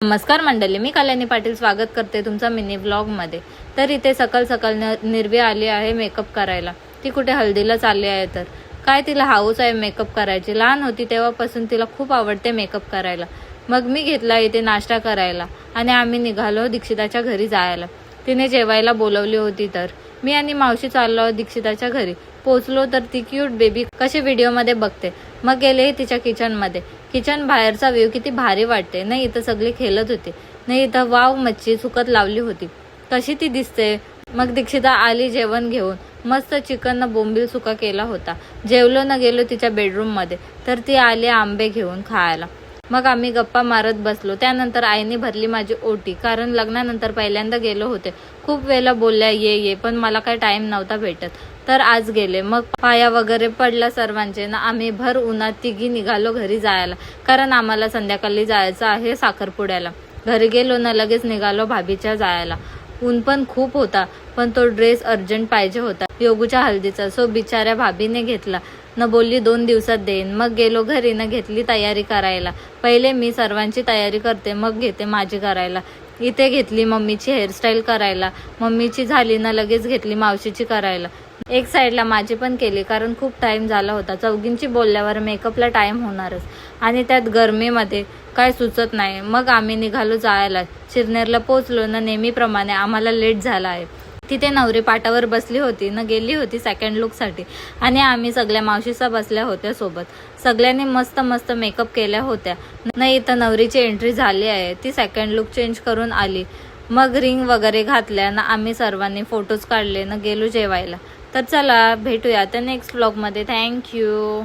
नमस्कार मंडळी, मी कल्याणी पाटील स्वागत करते तुमचा मिनी व्लॉगमध्ये। तर इथे सकाळ सकाळ निर्वी आली आहे मेकअप करायला। ती कुठे हल्दीला चालली आहे तर काय तिला हाऊस आहे मेकअप करायची। लहान होती तेव्हापासून तिला खूप आवडते मेकअप करायला। मग मी घेतला इथे नाश्ता करायला आणि आम्ही निघालो दीक्षिताच्या घरी जायला। तिने जेवायला बोलवली होती तर मी आणि मावशी चाललो दीक्षिताच्या घरी। पोचलो तर ती क्यूट बेबी कशी व्हिडिओमध्ये बघते। मग गेले तिच्या किचनमध्ये। किचन बाहेरचा व्ह्यू किती भारी वाटते नाही। इथं सगळे खेळत होते नाही। इथं वाव मच्छी सुकत लावली होती कशी ती दिसते। मग दीक्षिता आली जेवण घेऊन। मस्त चिकन न बोंबील सुका केला होता। जेवलो न गेलो तिच्या बेडरूम मध्ये तर ती आली आंबे घेऊन खायला। मग आम्ही गप्पा मारत बसलो। त्यानंतर आईने भरली माझी ओटी, कारण लग्नानंतर पहिल्यांदा गेलो होते। खूप वेळेला बोलल्या ये पण मला काही टाइम नव्हता भेटत तर आज गेले। मग पाया वगैरे पडला सर्वांचे ना। आम्ही भर उन्हात तिघी निघालो घरी जायला, कारण आम्हाला संध्याकाळी जायचं आहे साखरपुड्याला। घरी गेलो ना लगेच निघालो भाभीच्या जायला। ऊन पण खूप होता पण तो ड्रेस अर्जंट पाहिजे होता योगूच्या हल्दीचा, सो बिचाऱ्या भाभीने घेतला न बोलली 2 दिवसात देईन। मग गेलो घरी न घेतली तयारी करायला। पहिले मी सर्वांची तयारी करते मग घेते माझी करायला। इथे घेतली मम्मीची हेअरस्टाईल करायला। मम्मीची झाली ना लगेच घेतली मावशीची करायला। एक साईडला माझी पण केली, कारण खूप टाइम झाला होता। चौघींची बोलल्यावर मेकअपला टाइम होणारच आणि त्यात गरमीमध्ये काय सुचत नाही। मग आम्ही निघालो जायला। चिरनेरला पोचलो ना। नेहमीप्रमाणे आम्हाला लेट झाला आहे। तिथे नवरी पाटावर बसली होती न गेली होती सेकंड लुक साठी आणि आम्ही सगळ्या मावशीसा बसल्या होत्या सोबत। सगळ्यांनी मस्त मस्त मेकअप केल्या होत्या न। इथं नवरीची एंट्री झाली आहे। ती सेकंड लुक चेंज करून आली। मग रिंग वगैरे घातल्या ना। आम्ही सर्वांनी फोटोज काढले न गेलो जेवायला। तर चला भेटूया आता नेक्स्ट व्लॉग मध्ये। थँक्यू।